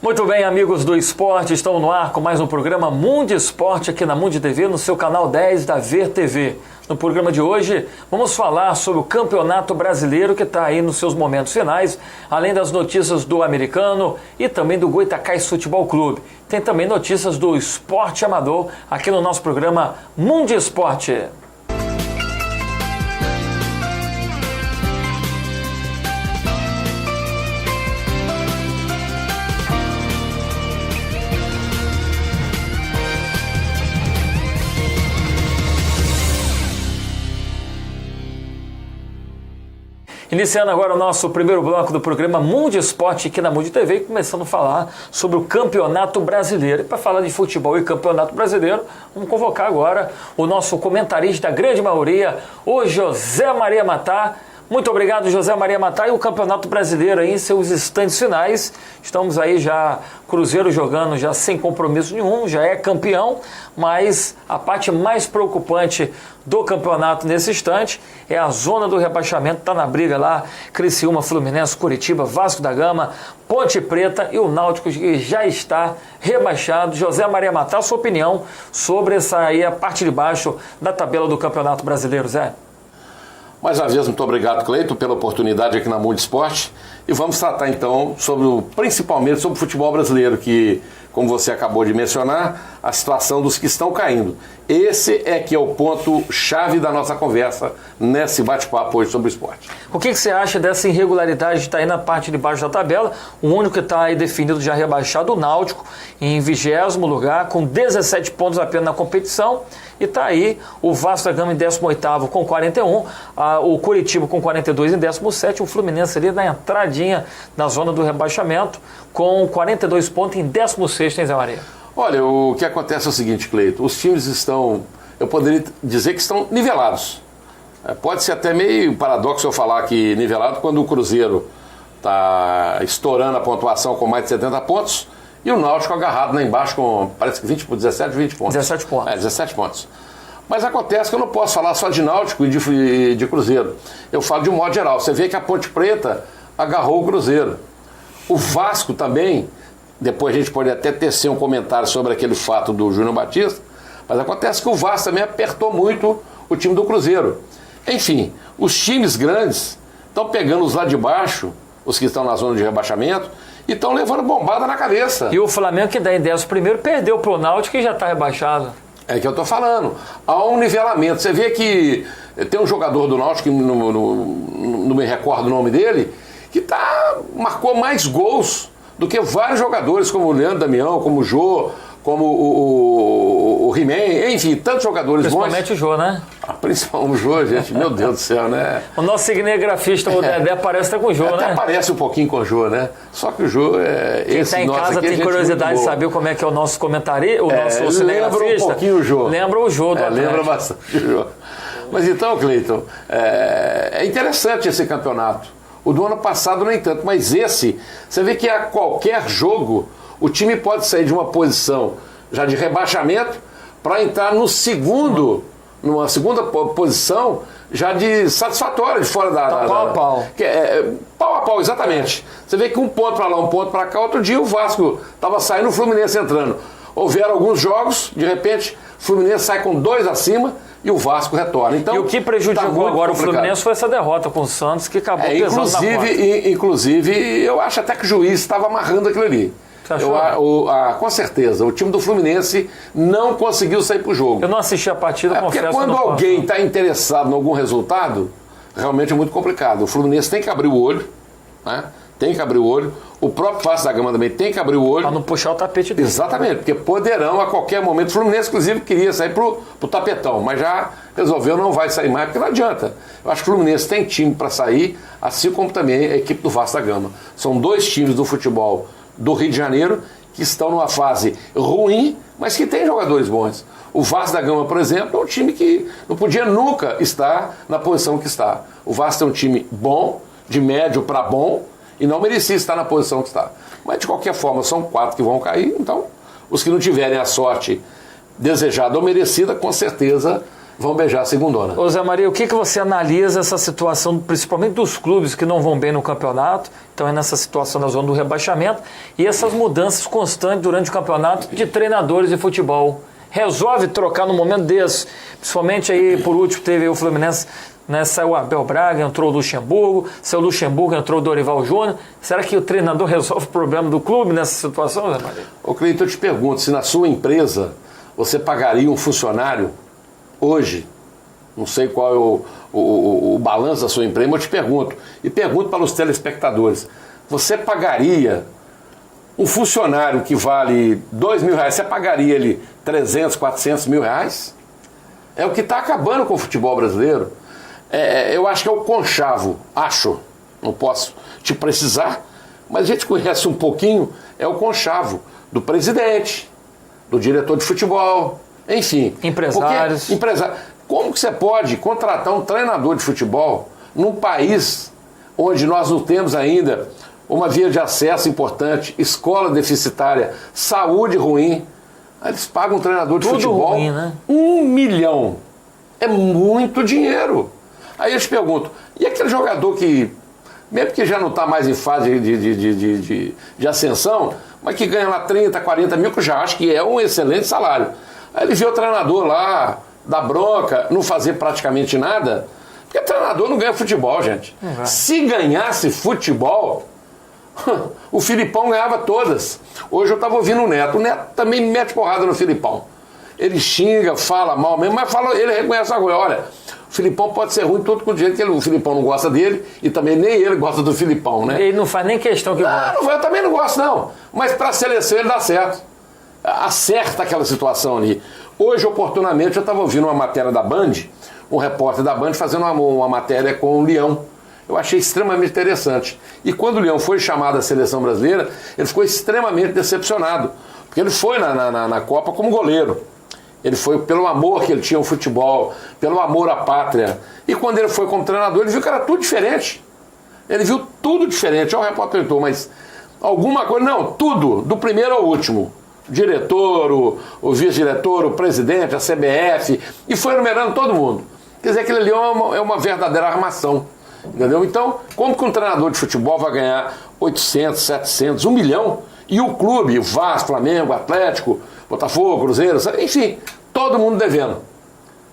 Muito bem, amigos do esporte, estamos no ar com mais um programa Mundo Esporte aqui na Mundo TV, no seu canal 10 da VTV. No programa de hoje, vamos falar sobre o Campeonato Brasileiro que está aí nos seus momentos finais, além das notícias do Americano e também do Goitacás Futebol Clube. Tem também notícias do esporte amador aqui no nosso programa Mundo Esporte. Iniciando agora o nosso primeiro bloco do programa Mundo Esporte aqui na Mundo TV, começando a falar sobre o Campeonato Brasileiro. E para falar de futebol e Campeonato Brasileiro, vamos convocar agora o nosso comentarista da grande maioria, o José Maria Matar. Muito obrigado, José Maria Matar. E o Campeonato Brasileiro aí em seus instantes finais. Estamos aí já, Cruzeiro jogando já sem compromisso nenhum, já é campeão, mas a parte mais preocupante do campeonato nesse instante é a zona do rebaixamento. Está na briga lá, Criciúma, Fluminense, Curitiba, Vasco da Gama, Ponte Preta e o Náutico que já está rebaixado. José Maria Matar, sua opinião sobre essa aí, a parte de baixo da tabela do Campeonato Brasileiro, Zé? Mais uma vez, muito obrigado, Cleiton, pela oportunidade aqui na Mundo Esporte. E vamos tratar, então, principalmente sobre o futebol brasileiro, que, como você acabou de mencionar, a situação dos que estão caindo. Esse é que é o ponto-chave da nossa conversa nesse bate-papo hoje sobre o esporte. O que você acha dessa irregularidade de estar aí na parte de baixo da tabela? O único que está aí definido já rebaixado, o Náutico, em 20º lugar, com 17 pontos apenas na competição. E está aí o Vasco da Gama em 18º com 41, o Curitiba com 42 em 17º, o Fluminense ali na entradinha na zona do rebaixamento com 42 pontos em 16º, hein, Zé Maria? Olha, o que acontece é o seguinte, Cleiton, os times estão, eu poderia dizer que estão nivelados. Pode ser até meio paradoxo eu falar que nivelado quando o Cruzeiro está estourando a pontuação com mais de 70 pontos, e o Náutico agarrado lá embaixo com, parece que 20 pontos. 17 pontos. 17 pontos. Mas acontece que eu não posso falar só de Náutico e de Cruzeiro. Eu falo de um modo geral. Você vê que a Ponte Preta agarrou o Cruzeiro. O Vasco também, depois a gente pode até tecer um comentário sobre aquele fato do Júnior Batista, mas acontece que o Vasco também apertou muito o time do Cruzeiro. Enfim, os times grandes estão pegando os lá de baixo, os que estão na zona de rebaixamento, e estão levando bombada na cabeça. E o Flamengo, que dá em 11º, perdeu pro Náutico e já está rebaixado. É que eu estou falando. Há um nivelamento. Você vê que tem um jogador do Náutico, que não me recordo o nome dele, que marcou mais gols do que vários jogadores, como o Leandro Damião, como o Jô, como o He-Man, enfim, tantos jogadores bons. Principalmente o Jô, né? Principalmente o Jô, gente, meu Deus do céu, né? O nosso cinegrafista, o Dedé, aparece até com o Jô, né? Até aparece um pouquinho com o Jô, né? Só que o Jô é Quem está em casa tem curiosidade de saber como é que é o nosso comentarista, o nosso cinegrafista. Lembra um pouquinho o Jô. Lembra o Jô do Atlético. Lembra bastante o Jô. Mas então, Cleiton, é interessante esse campeonato. O do ano passado nem tanto, mas esse, você vê que a qualquer jogo, o time pode sair de uma posição já de rebaixamento para entrar numa segunda posição já de satisfatória, de fora da... Pau a pau. Pau a pau, exatamente. Você vê que um ponto para lá, um ponto para cá, outro dia o Vasco estava saindo, o Fluminense entrando. Houveram alguns jogos, de repente, o Fluminense sai com 2 acima e o Vasco retorna. Então, e o que prejudicou agora o Fluminense foi essa derrota com o Santos, que acabou pesando na conta. Inclusive, eu acho até que o juiz estava amarrando aquilo ali. Com certeza, o time do Fluminense não conseguiu sair pro jogo. Eu não assisti a partida, confesso. Porque quando alguém está interessado em algum resultado, realmente é muito complicado. O Fluminense tem que abrir o olho, né? Tem que abrir o olho. O próprio Vasco da Gama também tem que abrir o olho. Para não puxar o tapete dele. Exatamente, porque poderão a qualquer momento. O Fluminense, inclusive, queria sair pro tapetão, mas já resolveu, não vai sair mais, porque não adianta. Eu acho que o Fluminense tem time para sair, assim como também a equipe do Vasco da Gama. São 2 times do futebol do Rio de Janeiro que estão numa fase ruim, mas que tem jogadores bons. O Vasco da Gama, por exemplo, é um time que não podia nunca estar na posição que está. O Vasco é um time bom, de médio para bom, e não merecia estar na posição que está. Mas, de qualquer forma, são 4 que vão cair, então os que não tiverem a sorte desejada ou merecida, com certeza vão beijar a segundona. Ô Zé Maria, o que você analisa essa situação, principalmente dos clubes que não vão bem no campeonato, então é nessa situação da zona do rebaixamento, e essas mudanças constantes durante o campeonato de treinadores de futebol? Resolve trocar no momento desse? Principalmente aí, por último, teve o Fluminense, né, saiu o Abel Braga, entrou o Luxemburgo, saiu o Luxemburgo, entrou o Dorival Júnior. Será que o treinador resolve o problema do clube nessa situação, Zé Maria? Ô Cleiton, eu te pergunto, se na sua empresa você pagaria um funcionário hoje, não sei qual é o balanço da sua empresa, mas eu te pergunto, e pergunto para os telespectadores, você pagaria um funcionário que vale R$2.000, você pagaria ele 300, 400 mil reais? É o que está acabando com o futebol brasileiro. Eu acho que é o conchavo, não posso te precisar, mas a gente conhece um pouquinho, é o conchavo do presidente, do diretor de futebol, enfim. Empresários. Como que você pode contratar um treinador de futebol num país onde nós não temos ainda uma via de acesso importante, escola deficitária, saúde ruim? Aí eles pagam um treinador de futebol ruim, né? R$1 milhão. É muito dinheiro. Aí eu te pergunto, e aquele jogador que, mesmo que já não está mais em fase de ascensão, mas que ganha lá 30, 40 mil, que eu já acho que é um excelente salário. Aí ele vê o treinador lá, dá bronca, não fazer praticamente nada, porque treinador não ganha futebol, gente. Se ganhasse futebol, o Filipão ganhava todas. Hoje eu estava ouvindo o Neto também mete porrada no Filipão. Ele xinga, fala mal mesmo, mas ele reconhece agora, olha, o Filipão pode ser ruim todo com o jeito que o Filipão não gosta dele e também nem ele gosta do Filipão, né? Ele não faz nem questão que gosta. Eu também não gosto, não. Mas para a seleção ele dá certo. Acerta aquela situação ali. Hoje, oportunamente, eu estava ouvindo uma matéria da Band, um repórter da Band fazendo uma matéria com o Leão. Eu achei extremamente interessante. E quando o Leão foi chamado à seleção brasileira, ele ficou extremamente decepcionado. Porque ele foi na Copa como goleiro. Ele foi pelo amor que ele tinha ao futebol, pelo amor à pátria. E quando ele foi como treinador, ele viu que era tudo diferente. Ele viu tudo diferente. Olha o repórter perguntou, mas alguma coisa? Não, tudo, do primeiro ao último. Diretor, o vice-diretor, o presidente, a CBF, e foi enumerando todo mundo. Quer dizer, aquele ali é uma verdadeira armação. Entendeu? Então, como que um treinador de futebol vai ganhar 800, 700, 1 milhão? E o clube, o Vasco, Flamengo, Atlético, Botafogo, Cruzeiro, enfim, todo mundo devendo.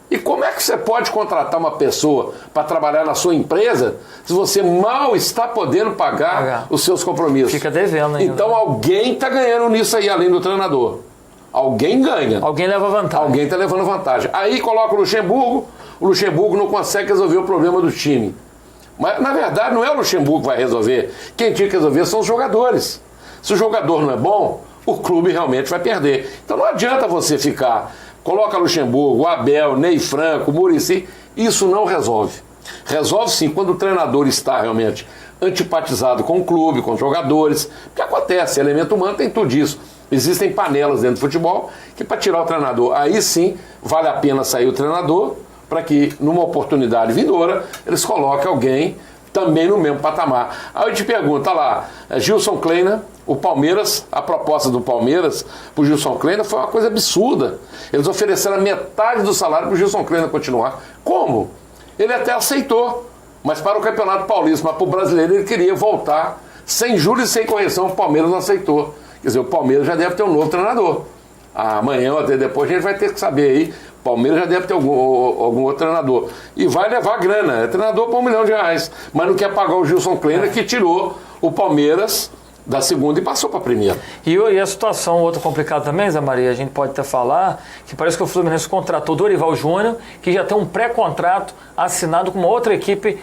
E como é que você pode contratar uma pessoa para trabalhar na sua empresa se você mal está podendo pagar os seus compromissos? Fica devendo ainda. Então alguém está ganhando nisso aí, além do treinador. Alguém ganha. Alguém leva vantagem. Alguém está levando vantagem. Aí coloca o Luxemburgo não consegue resolver o problema do time. Mas, na verdade, não é o Luxemburgo que vai resolver. Quem tinha que resolver são os jogadores. Se o jogador não é bom, o clube realmente vai perder. Então não adianta você ficar, coloca Luxemburgo, Abel, Ney Franco, Muricy, isso não resolve. Resolve sim quando o treinador está realmente antipatizado com o clube, com os jogadores. O que acontece? Elemento humano tem tudo isso. Existem panelas dentro do futebol que para tirar o treinador, aí sim vale a pena sair o treinador para que numa oportunidade vindoura eles coloquem alguém também no mesmo patamar. Aí eu te pergunto, lá, Gilson Kleina, o Palmeiras, a proposta do Palmeiras para o Gilson Kleina foi uma coisa absurda. Eles ofereceram a metade do salário para o Gilson Kleina continuar. Como? Ele até aceitou, mas para o Campeonato Paulista, mas para o brasileiro ele queria voltar sem juros e sem correção, o Palmeiras não aceitou. Quer dizer, o Palmeiras já deve ter um novo treinador. Amanhã ou até depois a gente vai ter que saber aí. O Palmeiras já deve ter algum outro treinador. E vai levar grana. É treinador por R$1 milhão. Mas não quer pagar o Gilson Kleina, que tirou o Palmeiras da segunda e passou para a primeira. E a situação, outra complicada também, Zé Maria, a gente pode até falar, que parece que o Fluminense contratou o Dorival Júnior, que já tem um pré-contrato assinado com uma outra equipe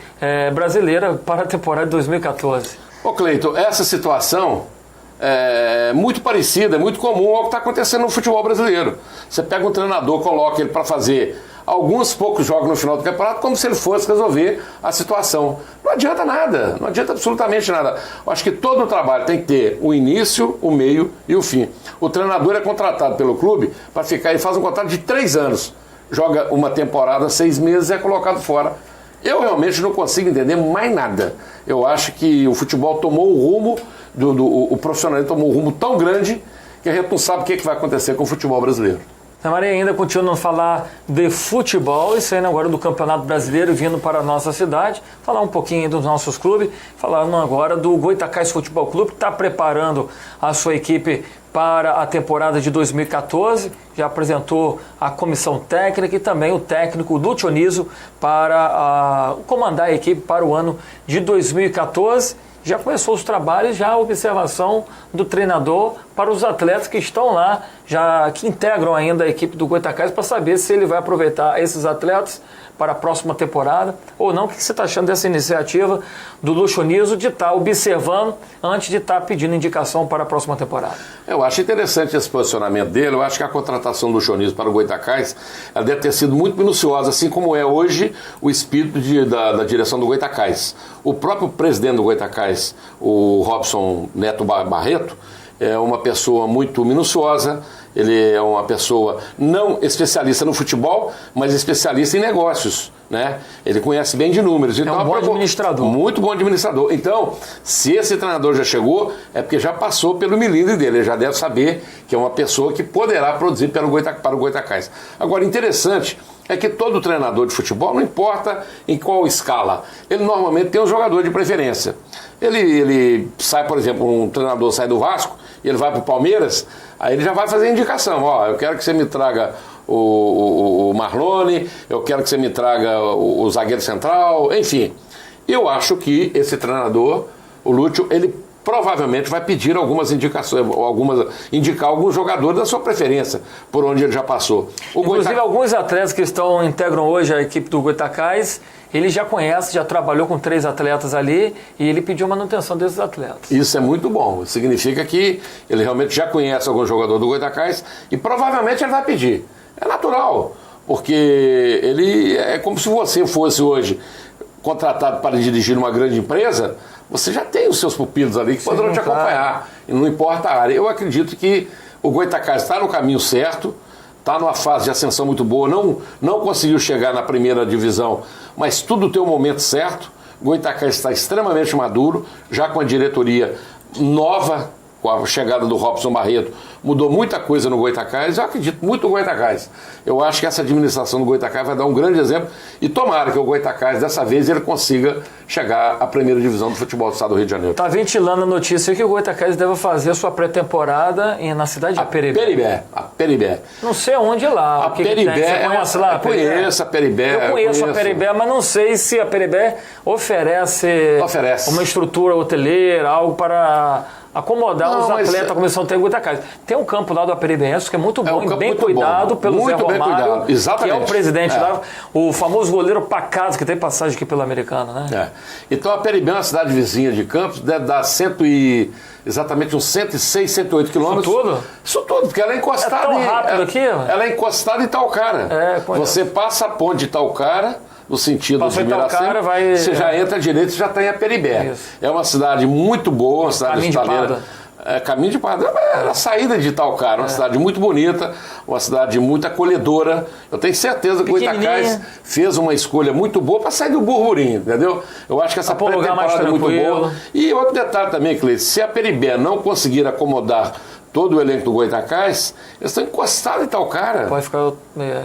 brasileira para a temporada de 2014. Ô Cleiton, essa situação é muito parecida, é muito comum ao que está acontecendo no futebol brasileiro. Você pega um treinador, coloca ele para fazer alguns poucos jogos no final do campeonato, como se ele fosse resolver a situação. Não adianta nada, não adianta absolutamente nada. Eu acho que todo o trabalho tem que ter o início, o meio e o fim. O treinador é contratado pelo clube para ficar e faz um contrato de 3 anos. Joga uma temporada, 6 meses e é colocado fora. Eu realmente não consigo entender mais nada. Eu acho que o futebol tomou o rumo, o profissionalismo tomou um rumo tão grande que a gente não sabe o que vai acontecer com o futebol brasileiro. Na Maria ainda continuando a falar de futebol e saindo agora do Campeonato Brasileiro vindo para a nossa cidade, falar um pouquinho dos nossos clubes, falando agora do Goytacás Futebol Clube, que está preparando a sua equipe para a temporada de 2014, já apresentou a comissão técnica e também o técnico Lúcio Oniso para comandar a equipe para o ano de 2014. Já começou os trabalhos, já a observação do treinador para os atletas que estão lá, já que integram ainda a equipe do Goytacás, para saber se ele vai aproveitar esses atletas para a próxima temporada ou não. O que você está achando dessa iniciativa do Lúcio Oniso de estar observando antes de estar pedindo indicação para a próxima temporada? Eu acho interessante esse posicionamento dele. Eu acho que a contratação do Lúcio Oniso para o Goytacás, ela deve ter sido muito minuciosa, assim como é hoje o espírito da direção do Goytacás. O próprio presidente do Goytacás, o Robson Neto Barreto, é uma pessoa muito minuciosa. Ele é uma pessoa não especialista no futebol, mas especialista em negócios, né? Ele conhece bem de números. Então, é um bom administrador. Muito bom administrador. Então, se esse treinador já chegou, é porque já passou pelo milímetro dele. Ele já deve saber que é uma pessoa que poderá produzir para o Goytacás. Agora, interessante é que todo treinador de futebol, não importa em qual escala, ele normalmente tem um jogador de preferência. Ele sai, por exemplo, um treinador sai do Vasco, e ele vai para o Palmeiras, aí ele já vai fazer indicação. Ó, eu quero que você me traga o Marlone, eu quero que você me traga o zagueiro central, enfim. Eu acho que esse treinador, o Lúcio, ele provavelmente vai pedir algumas indicações, indicar alguns jogadores da sua preferência, por onde ele já passou. Inclusive, alguns atletas que integram hoje a equipe do Goytacás, ele já conhece, já trabalhou com 3 atletas ali e ele pediu manutenção desses atletas. Isso é muito bom. Significa que ele realmente já conhece algum jogador do Goytacás e provavelmente ele vai pedir. É natural, porque ele é como se você fosse hoje contratado para dirigir uma grande empresa, você já tem os seus pupilos ali que poderão te acompanhar, e não importa a área. Eu acredito que o Goytacás está no caminho certo, está numa fase de ascensão muito boa, não conseguiu chegar na primeira divisão, mas tudo tem o momento certo. O Goytacás está extremamente maduro, já com a diretoria nova, com a chegada do Robson Barreto, mudou muita coisa no Goytacás. Eu acredito muito no Goytacás. Eu acho que essa administração do Goytacás vai dar um grande exemplo e tomara que o Goytacás, dessa vez, ele consiga chegar à primeira divisão do futebol do estado do Rio de Janeiro. Está ventilando a notícia que o Goytacás deve fazer a sua pré-temporada na cidade de Aperibé. Aperibé. Não sei onde lá. Aperibé. Você conhece lá? Eu conheço Aperibé. Eu conheço Aperibé, mas não sei se Aperibé oferece uma estrutura hoteleira, algo para acomodar os atletas, a comissão técnica do Goytacás. Tem um campo lá do Aperibense que é muito bom e bem cuidado pelo Zé Romário, que é o presidente lá, o famoso goleiro Pacaso, que tem passagem aqui pela Americana, né? Então a Aperibé é uma cidade vizinha de Campos, deve dar exatamente uns 106, 108 quilômetros. Isso tudo? Isso tudo, porque ela é encostada. É tão rápido aqui? Ela é encostada em Itaucara. Você passa a ponte de Itaucara, no sentido de Miracema, você já entra direito e já está em Aperibé. Isso. É uma cidade muito boa, uma cidade hostaleira. Caminho de Parada. É a saída de Itaucara, uma cidade muito bonita, uma cidade muito acolhedora. Eu tenho certeza que o Goytacás fez uma escolha muito boa para sair do burburinho, entendeu? Eu acho que essa pré-temporada é muito boa. E outro detalhe também, Cleiton, se a Aperibé não conseguir acomodar todo o elenco do Goytacás, eles estão encostados em Itaucara. Pode ficar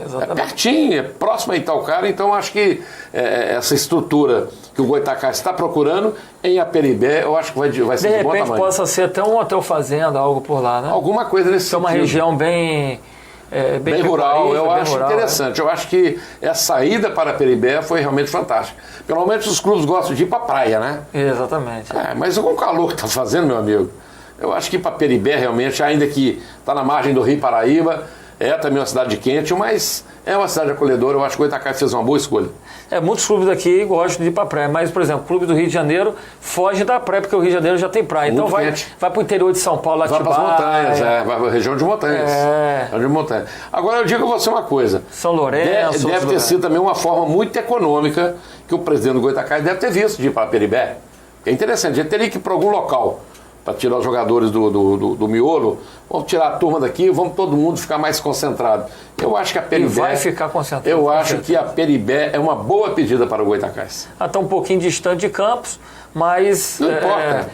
exatamente. É pertinho, é próximo a Itaucara, então acho que essa estrutura que o Goytacás está procurando em Aperibé, eu acho que vai ser de bom tamanho. De repente possa ser até um hotel fazenda, algo por lá, né? Alguma coisa nesse sentido. É uma região bem rural, eu acho interessante. Eu acho que a saída para Aperibé foi realmente fantástica. Pelo menos os clubes gostam de ir para a praia, né? Exatamente. Mas com o calor que está fazendo, meu amigo, eu acho que para Aperibé realmente, ainda que está na margem do Rio Paraíba, é também uma cidade quente, mas é uma cidade acolhedora. Eu acho que o Goytacás fez uma boa escolha. Muitos clubes daqui gostam de ir para a praia, mas, por exemplo, o clube do Rio de Janeiro foge da praia, porque o Rio de Janeiro já tem praia. Muito então vai para o interior de São Paulo, Atibaia. Vai para as montanhas, vai para a região de montanhas. Região de montanhas. Agora eu digo a você uma coisa. São Lourenço. Deve ter sido também uma forma muito econômica que o presidente do Goytacás deve ter visto de ir para Aperibé. É interessante, ele teria que ir para algum local para tirar os jogadores do miolo, vamos tirar a turma daqui, vamos todo mundo ficar mais concentrado. Eu acho que a Aperibé... vai ficar concentrado. Eu acho que a Aperibé é uma boa pedida para o Goytacás. Está um pouquinho distante de Campos, mas... Não importa.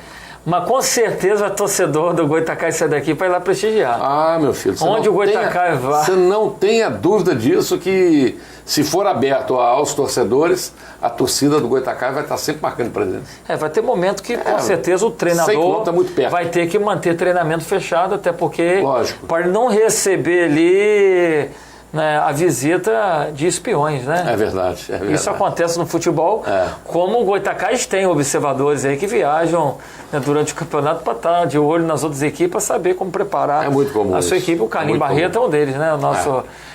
Mas com certeza o torcedor do Goitacás sai daqui para ir lá prestigiar. Ah, meu filho. Onde o Goitacás vai? Você não tenha dúvida disso, que se for aberto aos torcedores, a torcida do Goitacás vai estar sempre marcando presença. Vai ter momento que com certeza o treinador tá muito perto. vai ter que manter treinamento fechado, até porque Lógico. para não receber ali, né, a visita de espiões, né? É verdade. Isso acontece no futebol, como o Goitacás tem observadores aí que viajam, né, durante o campeonato para estar de olho nas outras equipes para saber como preparar a sua equipe. O Carlinhos Barreto é um deles, né?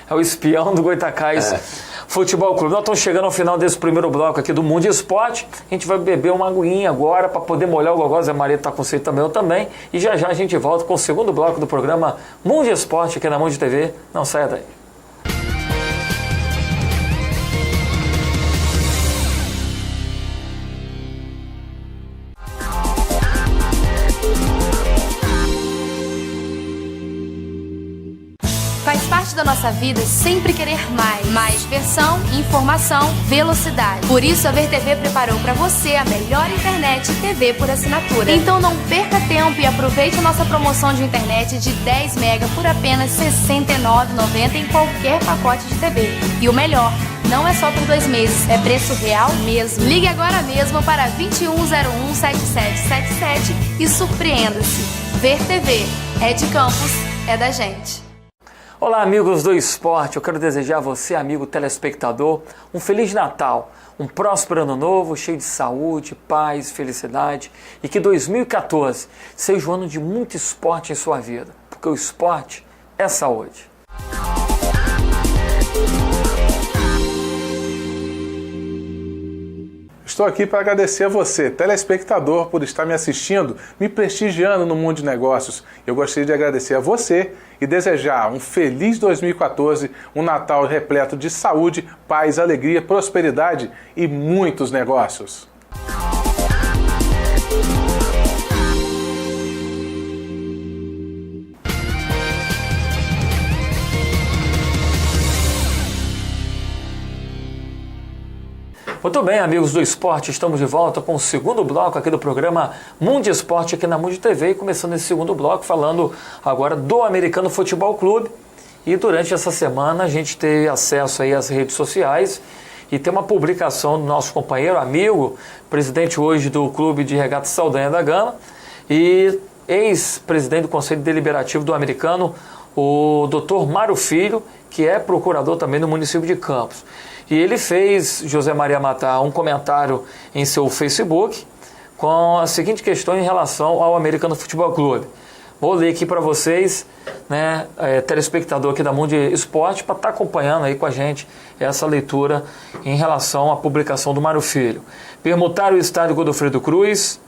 É o espião do Goitacás Futebol Clube. Nós estamos chegando ao final desse primeiro bloco aqui do Mundo Esporte. A gente vai beber uma aguinha agora para poder molhar o gogó. Zé Maria está com sede também, eu também. E já já a gente volta com o segundo bloco do programa Mundo Esporte aqui na Mundo TV. Não saia daí. Faz parte da nossa vida sempre querer mais. Mais diversão, informação, velocidade. Por isso a VerTV preparou para você a melhor internet e TV por assinatura. Então não perca tempo e aproveite a nossa promoção de internet de 10 MB por apenas R$ 69,90 em qualquer pacote de TV. E o melhor, não é só por 2 meses, é preço real mesmo. Ligue agora mesmo para 2101-7777 e surpreenda-se. VerTV, é de Campos, é da gente. Olá, amigos do esporte, eu quero desejar a você, amigo telespectador, um Feliz Natal, um próspero ano novo, cheio de saúde, paz, felicidade, e que 2014 seja um ano de muito esporte em sua vida, porque o esporte é saúde. Estou aqui para agradecer a você, telespectador, por estar me assistindo, me prestigiando no mundo de negócios. Eu gostaria de agradecer a você e desejar um feliz 2014, um Natal repleto de saúde, paz, alegria, prosperidade e muitos negócios. Muito bem, amigos do esporte, estamos de volta com o segundo bloco aqui do programa Mundo Esporte aqui na Mundo TV, e começando esse segundo bloco falando agora do Americano Futebol Clube. E durante essa semana a gente teve acesso aí às redes sociais e tem uma publicação do nosso companheiro, amigo, presidente hoje do Clube de Regatas Saldanha da Gama e ex-presidente do Conselho Deliberativo do Americano, o Dr. Mário Filho, que é procurador também no município de Campos. E ele fez, José Maria Matar, um comentário em seu Facebook com a seguinte questão em relação ao Americano Futebol Clube. Vou ler aqui para vocês, né, telespectador aqui da Mundo Esporte, para estar acompanhando aí com a gente essa leitura em relação à publicação do Mário Filho. Permutar o estádio Godofredo Cruz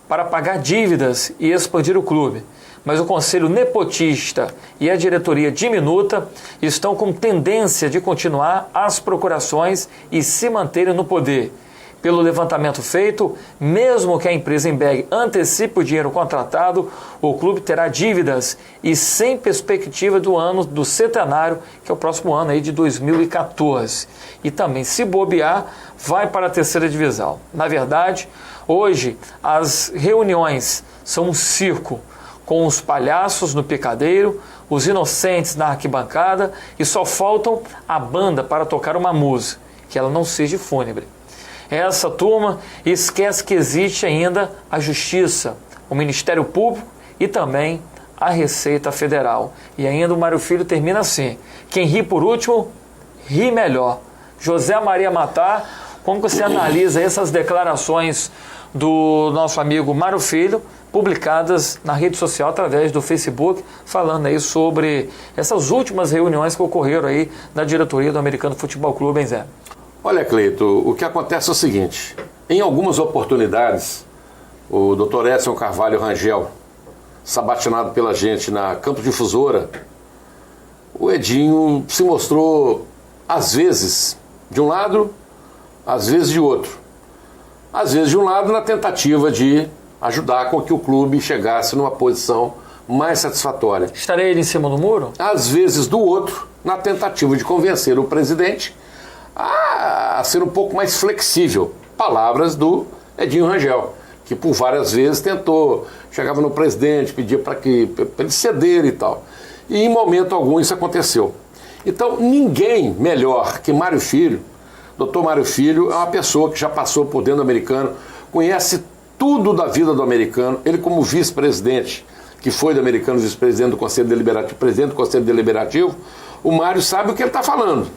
para pagar dívidas e expandir o clube. Mas o conselho nepotista e a diretoria diminuta estão com tendência de continuar as procurações e se manterem no poder. Pelo levantamento feito, mesmo que a empresa Embeg antecipe o dinheiro contratado, o clube terá dívidas e sem perspectiva do ano do centenário, que é o próximo ano aí de 2014. E também, se bobear, vai para a terceira divisão. Na verdade, hoje as reuniões são um circo, com os palhaços no picadeiro, os inocentes na arquibancada e só faltam a banda para tocar uma música, que ela não seja fúnebre. Essa turma esquece que existe ainda a Justiça, o Ministério Público e também a Receita Federal. E ainda o Mário Filho termina assim: quem ri por último, ri melhor. José Maria Matar, como você analisa essas declarações do nosso amigo Mário Filho, publicadas na rede social através do Facebook, falando aí sobre essas últimas reuniões que ocorreram aí na diretoria do Americano Futebol Clube, hein, Zé? Olha, Cleito, o que acontece é o seguinte: em algumas oportunidades, o Dr. Edson Carvalho Rangel, sabatinado pela gente na Campo Difusora, o Edinho se mostrou, às vezes, de um lado, às vezes de outro. Às vezes de um lado, na tentativa de ajudar com que o clube chegasse numa posição mais satisfatória. Estarei ele em cima do muro? Às vezes do outro, na tentativa de convencer o presidente a ser um pouco mais flexível. Palavras do Edinho Rangel, que por várias vezes tentou, chegava no presidente, pedia para ele ceder e tal. E em momento algum isso aconteceu. Então ninguém melhor que Mário Filho, doutor Mário Filho, é uma pessoa que já passou por dentro do americano, conhece tudo da vida do americano, ele como vice-presidente, que foi do americano, vice-presidente do Conselho Deliberativo, presidente do Conselho Deliberativo, o Mário sabe o que ele está falando.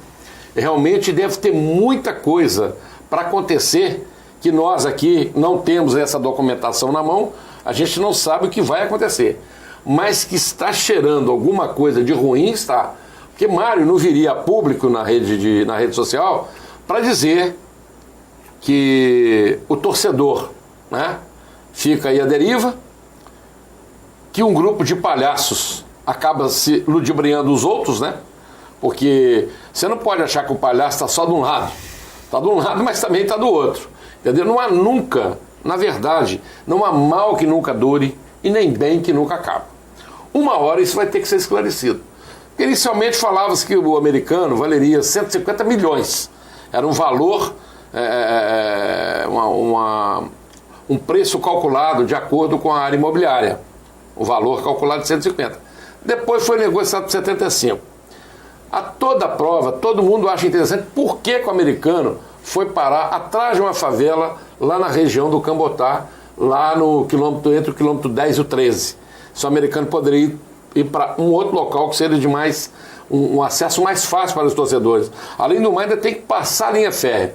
Realmente deve ter muita coisa para acontecer que nós aqui não temos essa documentação na mão, a gente não sabe o que vai acontecer. Mas que está cheirando alguma coisa de ruim, está. Porque Mário não viria a público na rede social para dizer que o torcedor, né, fica aí à deriva, que um grupo de palhaços acaba se ludibriando os outros, né? Porque você não pode achar que o palhaço está só de um lado. Está de um lado, mas também está do outro. Entendeu? Não há nunca, na verdade, não há mal que nunca dure e nem bem que nunca acaba. Uma hora isso vai ter que ser esclarecido. Porque inicialmente falava-se que o americano valeria 150 milhões. Era um valor, um preço calculado de acordo com a área imobiliária. O valor calculado de 150. Depois foi negociado por 75. A toda prova, todo mundo acha interessante por que o americano foi parar atrás de uma favela lá na região do Cambotá, lá no quilômetro, entre o quilômetro 10 e o 13. Se o americano poderia ir para um outro local que seria de um acesso mais fácil para os torcedores. Além do mais, ainda tem que passar a linha férrea.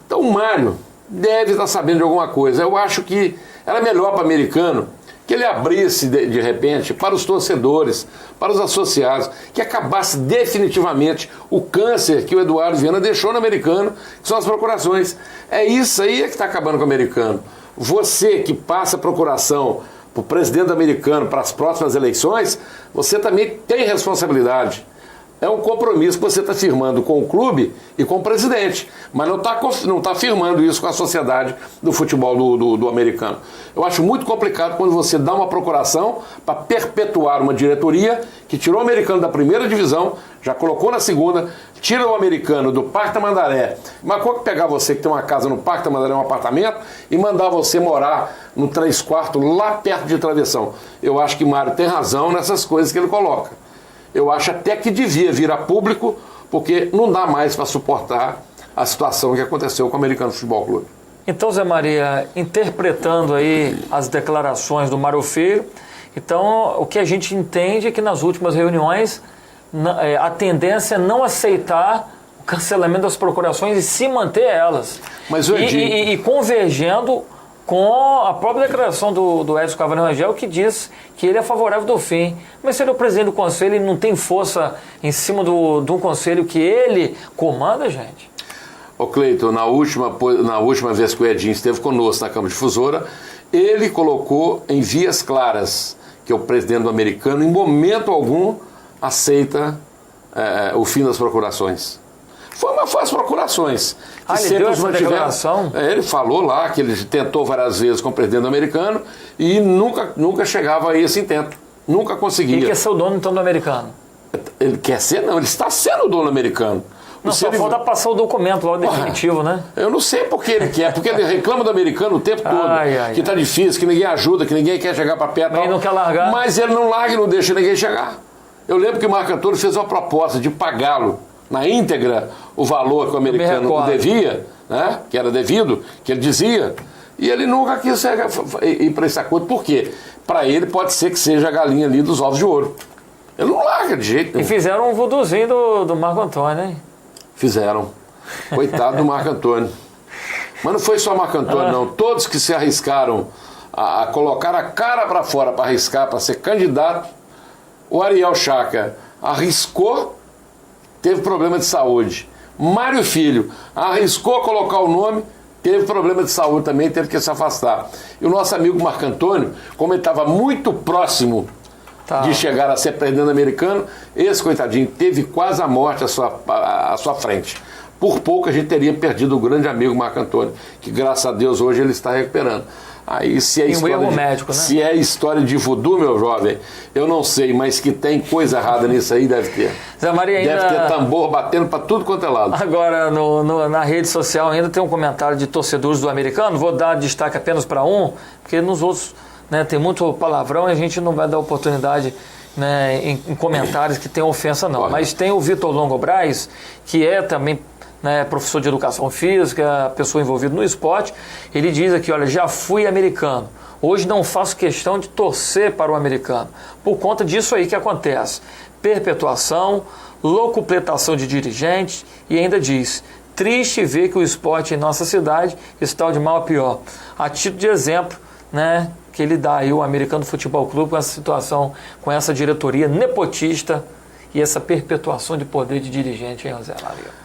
Então o Mário deve estar sabendo de alguma coisa. Eu acho que era melhor para o americano que ele abrisse de repente para os torcedores, para os associados, que acabasse definitivamente o câncer que o Eduardo Viana deixou no americano, que são as procurações. É isso aí que está acabando com o americano. Você que passa procuração para o presidente americano para as próximas eleições, você também tem responsabilidade. É um compromisso que você está firmando com o clube e com o presidente, mas não está firmando isso com a sociedade do futebol do americano. Eu acho muito complicado quando você dá uma procuração para perpetuar uma diretoria que tirou o americano da primeira divisão, já colocou na segunda, tira o americano do Parque Tamandaré, mas como pegar você que tem uma casa no Parque Tamandaré, um apartamento, e mandar você morar no 3/4 lá perto de Travessão. Eu acho que Mário tem razão nessas coisas que ele coloca. Eu acho até que devia vir a público, porque não dá mais para suportar a situação que aconteceu com o Americano Futebol Clube. Então, Zé Maria, interpretando aí as declarações do Mário Filho, então o que a gente entende é que nas últimas reuniões a tendência é não aceitar o cancelamento das procurações e se manter elas. Mas, e convergendo com a própria declaração do Edson Carvalho Rangel, que diz que ele é favorável do fim. Mas se ele é o presidente do conselho, ele não tem força em cima de um conselho que ele comanda, gente? Ô Cleiton, na última vez que o Edinho esteve conosco na Câmara Difusora, ele colocou em vias claras que o presidente do americano, em momento algum, aceita o fim das procurações. Foi as procurações. Ele deu essa declaração? Ele falou lá que ele tentou várias vezes com o presidente americano e nunca chegava a esse intento. Nunca conseguia. Ele quer ser o dono, então, do americano? Ele quer ser? Não, ele está sendo o dono americano. Não, só falta passar o documento lá, o definitivo, né? Eu não sei por que ele quer, porque ele reclama do americano o tempo todo, que está difícil, que ninguém ajuda, que ninguém quer chegar para perto. Ele não quer largar. Mas ele não larga e não deixa ninguém chegar. Eu lembro que o Marco Antônio fez uma proposta de pagá-lo na íntegra o valor que o americano devia, né, que era devido, que ele dizia, e ele nunca quis ir para esse acordo. Por quê? Para ele pode ser que seja a galinha ali dos ovos de ouro. Ele não larga de jeito nenhum. E fizeram um vuduzinho do Marco Antônio, hein? Fizeram. Coitado do Marco Antônio. Mas não foi só Marco Antônio, não. Todos que se arriscaram a colocar a cara para fora para arriscar, para ser candidato, o Ariel Chaca arriscou, teve problema de saúde. Mário Filho arriscou colocar o nome, teve problema de saúde também, teve que se afastar. E o nosso amigo Marco Antônio, como ele estava muito próximo de chegar a ser presidente americano, esse coitadinho teve quase a morte à sua frente. Por pouco a gente teria perdido o grande amigo Marco Antônio, que graças a Deus hoje ele está recuperando. Aí se é um história erro médico, né? Se é história de voodoo, meu jovem, eu não sei, mas que tem coisa errada nisso aí, deve ter. Zé Maria, ainda... Deve ter tambor batendo para tudo quanto é lado. Agora, na rede social ainda tem um comentário de torcedores do americano, vou dar destaque apenas para um, porque nos outros, né, tem muito palavrão e a gente não vai dar oportunidade, né, em comentários que tem ofensa não. Correto. Mas tem o Vitor Longo Braz, que é também, né, professor de educação física, pessoa envolvida no esporte. Ele diz aqui, olha, já fui americano, hoje não faço questão de torcer para o americano, por conta disso aí que acontece, perpetuação, locupletação de dirigentes, e ainda diz, triste ver que o esporte em nossa cidade está de mal a pior. A título de exemplo, né, que ele dá aí o Americano Futebol Clube com essa situação, com essa diretoria nepotista e essa perpetuação de poder de dirigente, hein, Zé Maria?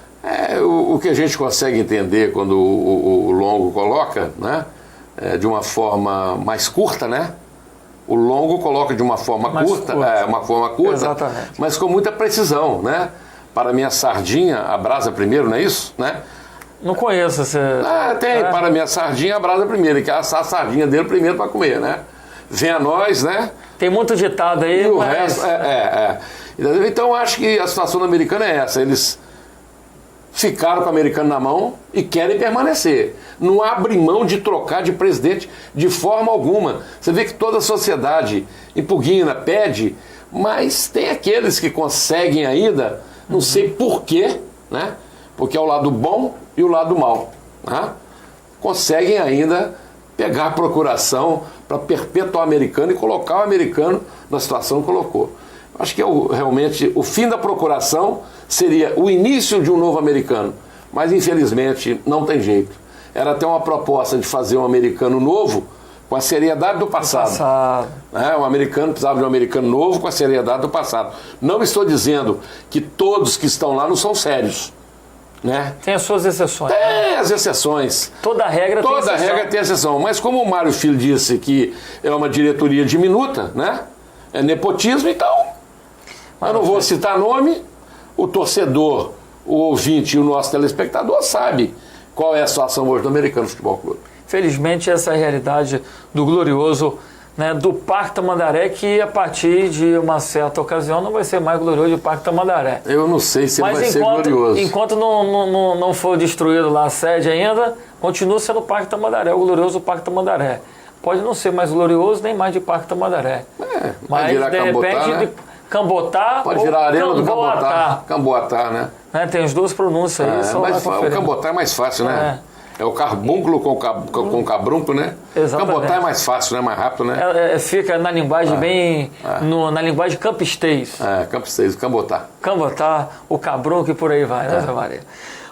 O que a gente consegue entender quando o Longo coloca, né, de uma forma mais curta, né? O Longo coloca de uma forma curta, exatamente, mas com muita precisão, né? Para minha sardinha, abrasa primeiro, não é isso? Né? Não conheço você. Para minha sardinha, abrasa primeiro, que é assar a sardinha dele primeiro para comer, né? Vem a nós, né? Tem muito ditado aí, e o resto, Então, acho que a situação do americano é essa, eles ficaram com o americano na mão e querem permanecer. Não abre mão de trocar de presidente de forma alguma. Você vê que toda a sociedade impugna, pede, mas tem aqueles que conseguem ainda, não sei porquê, né? Porque é o lado bom e o lado mal, né? Conseguem ainda pegar a procuração para perpetuar o americano e colocar o americano na situação que colocou. Acho que realmente o fim da procuração seria o início de um novo americano, mas infelizmente não tem jeito. Era até uma proposta de fazer um americano novo com a seriedade do passado. O americano precisava de um americano novo com a seriedade do passado. Não estou dizendo que todos que estão lá não são sérios, né? Tem as suas exceções. Tem as exceções. Toda regra tem exceção. Mas como o Mário Filho disse que é uma diretoria diminuta, né? É nepotismo, então eu não vou citar nome. O torcedor, o ouvinte e o nosso telespectador sabe qual é a situação hoje do Americano Futebol Clube. Felizmente essa é a realidade do glorioso, né, do Parque Tamandaré, que a partir de uma certa ocasião não vai ser mais glorioso o Parque Tamandaré. Eu não sei se vai ser glorioso. Enquanto não for destruído lá a sede ainda, continua sendo o Parque Tamandaré, o glorioso Parque Tamandaré. Pode não ser mais glorioso nem mais de Parque Tamandaré. Mas de repente... Né? Cambotar pode virar a arena do Camboatá, né? Tem as duas pronúncias aí. Mas o Camboatá é mais fácil, né? É o carbúnculo com o cabrunco, né? Exatamente. Camboatá é mais fácil, né? Mais rápido, né? Fica na linguagem na linguagem campistês. Campistês, o Cambotá. Cambotá, o cabrunco e por aí vai, né, Zé Maria?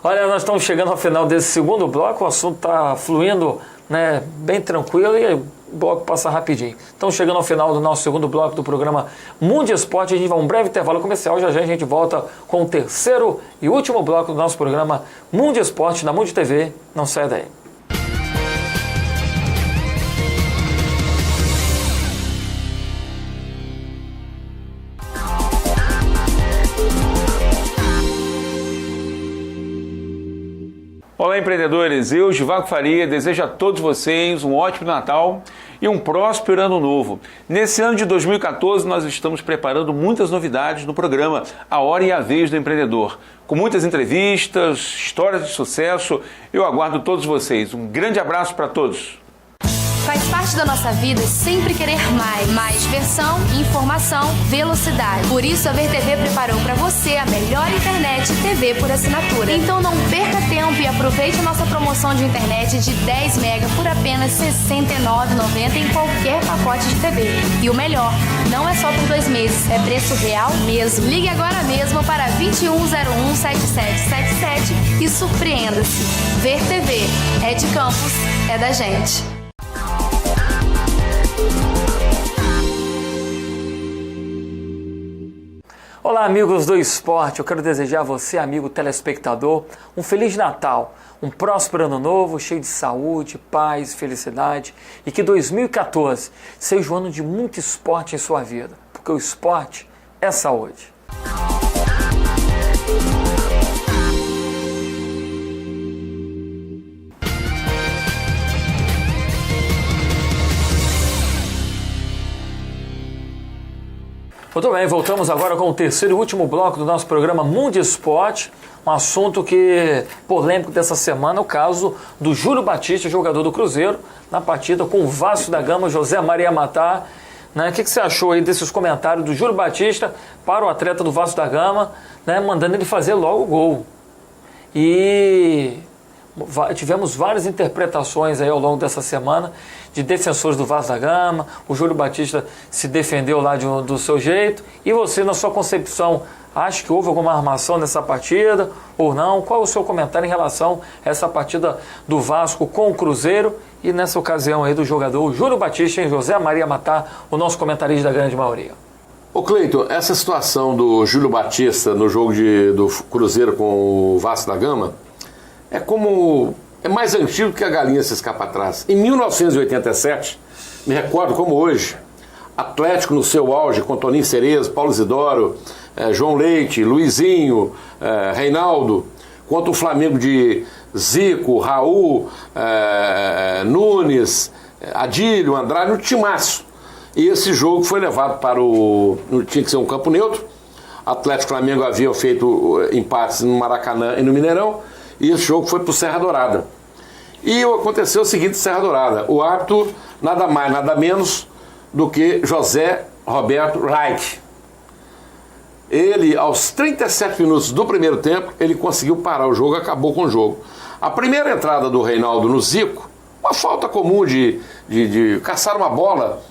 Olha, nós estamos chegando ao final desse segundo bloco, o assunto está fluindo, né, bem tranquilo e o bloco passa rapidinho. Estamos chegando ao final do nosso segundo bloco do programa Mundo Esporte. A gente vai a um breve intervalo comercial, já a gente volta com o terceiro e último bloco do nosso programa Mundo Esporte na Mundo TV. Não saia daí. Olá, empreendedores, eu, Givago Faria, desejo a todos vocês um ótimo Natal e um próspero ano novo. Nesse ano de 2014, nós estamos preparando muitas novidades no programa A Hora e a Vez do Empreendedor. Com muitas entrevistas, histórias de sucesso, eu aguardo todos vocês. Um grande abraço para todos. Faz parte da nossa vida sempre querer mais. Mais diversão, informação, velocidade. Por isso a VTV preparou para você a melhor internet e TV por assinatura. Então não perca tempo e aproveite a nossa promoção de internet de 10 mega por apenas R$ 69,90 em qualquer pacote de TV. E o melhor, não é só por 2 meses, é preço real mesmo. Ligue agora mesmo para 2101-7777 e surpreenda-se. VTV é de Campos, é da gente. Olá, amigos do esporte, eu quero desejar a você, amigo telespectador, um Feliz Natal, um próspero ano novo, cheio de saúde, paz, felicidade e que 2014 seja um ano de muito esporte em sua vida, porque o esporte é saúde. Muito bem, voltamos agora com o terceiro e último bloco do nosso programa Mundo Esporte. Um assunto que polêmico dessa semana, o caso do Júlio Batista, jogador do Cruzeiro, na partida com o Vasco da Gama, José Maria Matar. Né? O que você achou aí desses comentários do Júlio Batista para o atleta do Vasco da Gama, né? Mandando ele fazer logo o gol? E tivemos várias interpretações aí ao longo dessa semana de defensores do Vasco da Gama. O Júlio Batista se defendeu lá do seu jeito. E você, na sua concepção, acha que houve alguma armação nessa partida ou não? Qual é o seu comentário em relação a essa partida do Vasco com o Cruzeiro e nessa ocasião aí do jogador Júlio Batista em José Maria Matar, o nosso comentarista da grande maioria? Ô Cleiton, essa situação do Júlio Batista no jogo do Cruzeiro com o Vasco da Gama é mais antigo que a galinha se escapa atrás. Em 1987, me recordo como hoje, Atlético no seu auge, com Toninho Cerezo, Paulo Isidoro, João Leite, Luizinho, Reinaldo, contra o Flamengo de Zico, Raul, Nunes, Adílio, Andrade, no timaço. E esse jogo foi levado tinha que ser um campo neutro. Atlético e Flamengo haviam feito empates no Maracanã e no Mineirão, e esse jogo foi para o Serra Dourada. E aconteceu o seguinte: Serra Dourada, o árbitro nada mais, nada menos do que José Roberto Reich. Ele, aos 37 minutos do primeiro tempo, ele conseguiu parar o jogo, acabou com o jogo. A primeira entrada do Reinaldo no Zico, uma falta comum de caçar uma bola,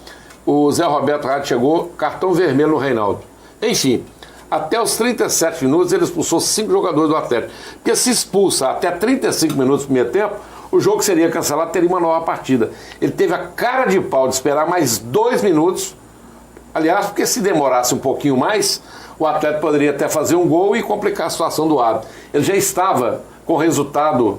o Zé Roberto Reich chegou, cartão vermelho no Reinaldo. Enfim, até os 37 minutos ele expulsou 5 jogadores do Atlético. Porque se expulsa até 35 minutos do primeiro tempo, o jogo seria cancelado, teria uma nova partida. Ele teve a cara de pau de esperar mais 2 minutos. Aliás, porque se demorasse um pouquinho mais, o Atlético poderia até fazer um gol e complicar a situação do árbitro. Ele já estava com o resultado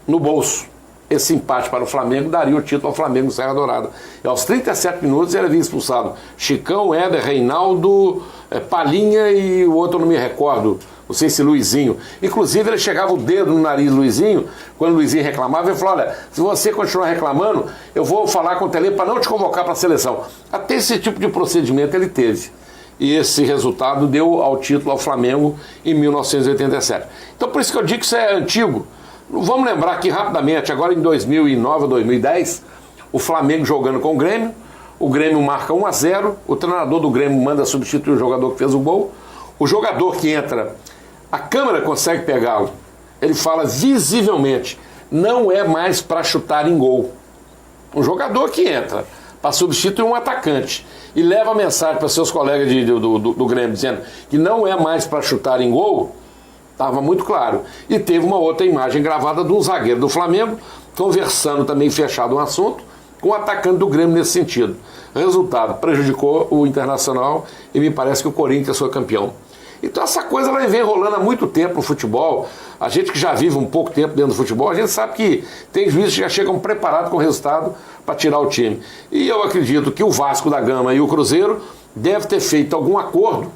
no bolso. Esse empate para o Flamengo daria o título ao Flamengo no Serra Dourada. E aos 37 minutos ele havia expulsado Chicão, Éder, Reinaldo, Palinha e o outro eu não me recordo, não sei se Luizinho. Inclusive ele chegava o dedo no nariz do Luizinho, quando o Luizinho reclamava, ele falou: olha, se você continuar reclamando, eu vou falar com o Tele para não te convocar para a seleção. Até esse tipo de procedimento ele teve. E esse resultado deu ao título ao Flamengo em 1987. Então por isso que eu digo que isso é antigo. Vamos lembrar aqui rapidamente, agora em 2009 ou 2010, o Flamengo jogando com o Grêmio marca 1-0, o treinador do Grêmio manda substituir o jogador que fez o gol, o jogador que entra, a câmera consegue pegá-lo, ele fala visivelmente, não é mais para chutar em gol. Um jogador que entra para substituir um atacante e leva a mensagem para seus colegas do Grêmio dizendo que não é mais para chutar em gol, estava muito claro. E teve uma outra imagem gravada de um zagueiro do Flamengo, conversando também fechado um assunto, com o atacante do Grêmio nesse sentido. Resultado, prejudicou o Internacional e me parece que o Corinthians foi campeão. Então essa coisa ela vem rolando há muito tempo no futebol. A gente que já vive um pouco tempo dentro do futebol, a gente sabe que tem juízes que já chegam preparados com o resultado para tirar o time. E eu acredito que o Vasco da Gama e o Cruzeiro devem ter feito algum acordo,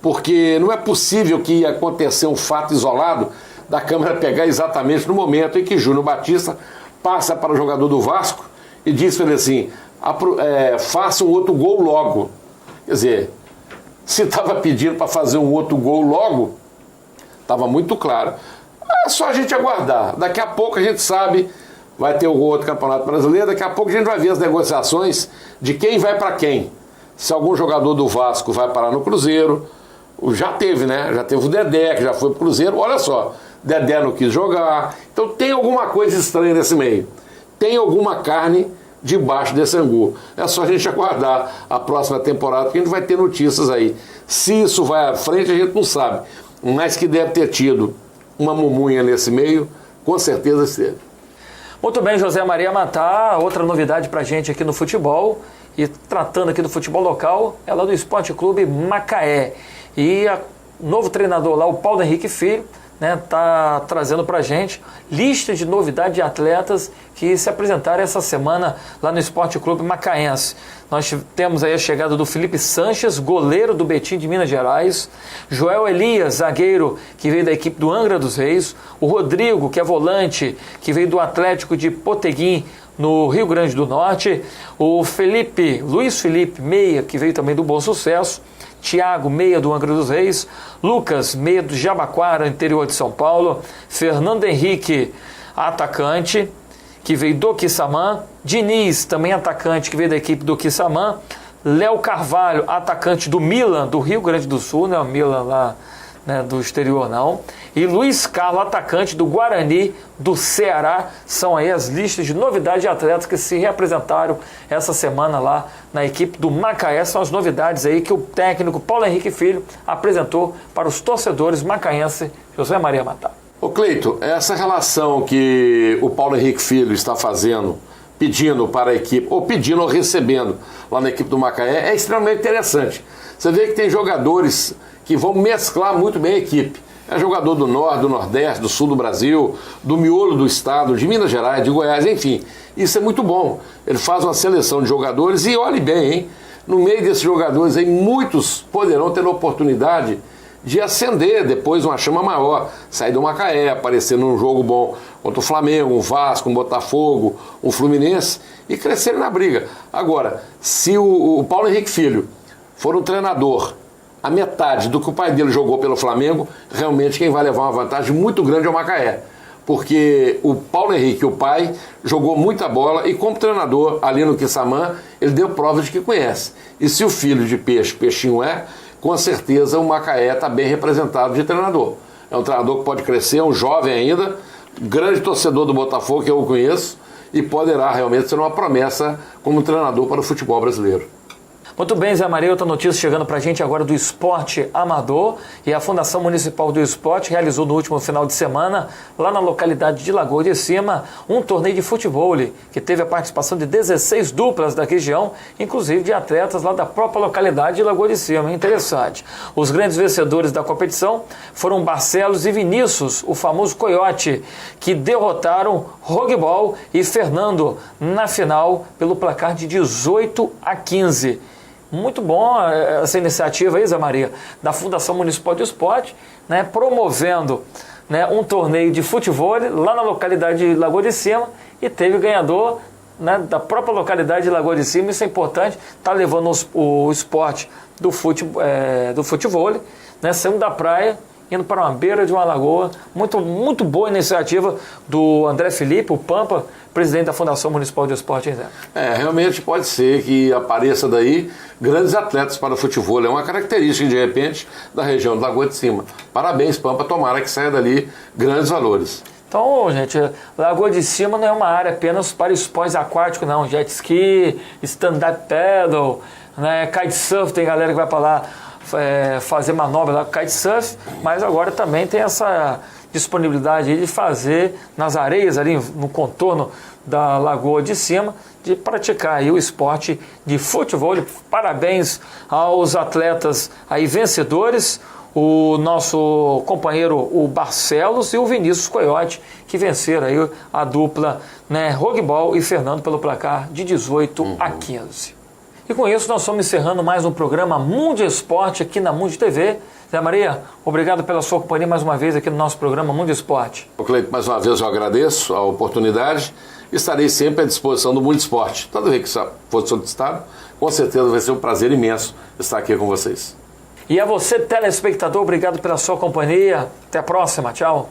porque não é possível que ia acontecer um fato isolado da câmera pegar exatamente no momento em que Júnior Batista passa para o jogador do Vasco e diz para ele assim, faça um outro gol logo. Quer dizer, se estava pedindo para fazer um outro gol logo, estava muito claro. É só a gente aguardar. Daqui a pouco a gente sabe, vai ter o outro Campeonato Brasileiro, daqui a pouco a gente vai ver as negociações de quem vai para quem. Se algum jogador do Vasco vai parar no Cruzeiro, já teve, né? Já teve o Dedé, que já foi pro Cruzeiro. Olha só, Dedé não quis jogar. Então tem alguma coisa estranha nesse meio. Tem alguma carne debaixo desse angu. É só a gente aguardar a próxima temporada, que a gente vai ter notícias aí. Se isso vai à frente, a gente não sabe. Mas que deve ter tido uma mumunha nesse meio, com certeza esteve. Muito bem, José Maria Matar, outra novidade pra gente aqui no futebol. E tratando aqui do futebol local, é lá do Esporte Clube Macaé. E o novo treinador lá, o Paulo Henrique Filho, né, tá trazendo pra gente lista de novidades de atletas que se apresentaram essa semana lá no Esporte Clube Macaense. Nós temos aí a chegada do Felipe Sanches, goleiro do Betim de Minas Gerais, Joel Elias, zagueiro, que veio da equipe do Angra dos Reis, o Rodrigo, que é volante, que veio do Atlético de Poteguim, no Rio Grande do Norte, o Luiz Felipe Meia, que veio também do Bom Sucesso, Thiago, meia do Angra dos Reis, Lucas, meia do Jabaquara, interior de São Paulo, Fernando Henrique, atacante, que veio do Quissamã, Diniz, também atacante, que veio da equipe do Quissamã, Léo Carvalho, atacante do Milan, do Rio Grande do Sul, não é o Milan lá, né, do exterior não, e Luiz Carlos, atacante do Guarani do Ceará. São aí as listas de novidades de atletas que se representaram essa semana lá na equipe do Macaé. São as novidades aí que o técnico Paulo Henrique Filho apresentou para os torcedores macaenses. José Maria Matar. Ô Cleito, essa relação que o Paulo Henrique Filho está fazendo, pedindo para a equipe, ou pedindo ou recebendo lá na equipe do Macaé, é extremamente interessante. Você vê que tem jogadores que vão mesclar muito bem a equipe. É jogador do Norte, do Nordeste, do Sul do Brasil, do miolo do estado, de Minas Gerais, de Goiás, enfim. Isso é muito bom. Ele faz uma seleção de jogadores e olhe bem, hein? No meio desses jogadores aí, muitos poderão ter a oportunidade de ascender depois uma chama maior, sair do Macaé, aparecer num jogo bom contra o Flamengo, um Vasco, um Botafogo, um Fluminense e crescer na briga. Agora, se o Paulo Henrique Filho for um treinador a metade do que o pai dele jogou pelo Flamengo, realmente quem vai levar uma vantagem muito grande é o Macaé. Porque o Paulo Henrique, o pai, jogou muita bola e como treinador ali no Quissamã, ele deu prova de que conhece. E se o filho de peixe, peixinho é, com certeza o Macaé está bem representado de treinador. É um treinador que pode crescer, é um jovem ainda, grande torcedor do Botafogo que eu conheço e poderá realmente ser uma promessa como treinador para o futebol brasileiro. Muito bem, Zé Maria, outra notícia chegando para a gente agora do esporte amador, e a Fundação Municipal do Esporte realizou no último final de semana, lá na localidade de Lagoa de Cima, um torneio de futebol, que teve a participação de 16 duplas da região, inclusive de atletas lá da própria localidade de Lagoa de Cima. Interessante. Os grandes vencedores da competição foram Barcelos e Vinícius, o famoso Coiote, que derrotaram Rogbol e Fernando na final pelo placar de 18-15. Muito bom essa iniciativa aí, Zé Maria, da Fundação Municipal de Esporte, né, promovendo, né, um torneio de futebol lá na localidade de Lagoa de Cima e teve ganhador, né, da própria localidade de Lagoa de Cima. Isso é importante, está levando o esporte do futebol, né, saindo da praia, indo para uma beira de uma lagoa. Muito boa iniciativa do André Felipe, o Pampa, presidente da Fundação Municipal de Esporte, hein, Zé? Realmente pode ser que apareça daí grandes atletas para o futebol. É uma característica, de repente, da região de Lagoa de Cima. Parabéns, Pampa, tomara que saia dali grandes valores. Então, gente, Lagoa de Cima não é uma área apenas para esportes aquáticos, não. Jet ski, stand-up paddle, né, kitesurf, tem galera que vai para lá fazer manobra lá com kitesurf, mas agora também tem essa disponibilidade de fazer nas areias ali no contorno da Lagoa de Cima, de praticar aí o esporte de futebol. Parabéns aos atletas aí vencedores, o nosso companheiro o Barcelos e o Vinícius Coiote, que venceram aí a dupla, né, Rogbol e Fernando pelo placar de 18-15. E com isso nós estamos encerrando mais um programa Mundo Esporte aqui na Mundo TV. Zé Maria, obrigado pela sua companhia mais uma vez aqui no nosso programa Mundo Esporte. Cleito, mais uma vez eu agradeço a oportunidade. Estarei sempre à disposição do Mundo Esporte. Toda vez que for solicitado, com certeza vai ser um prazer imenso estar aqui com vocês. E a você, telespectador, obrigado pela sua companhia. Até a próxima. Tchau.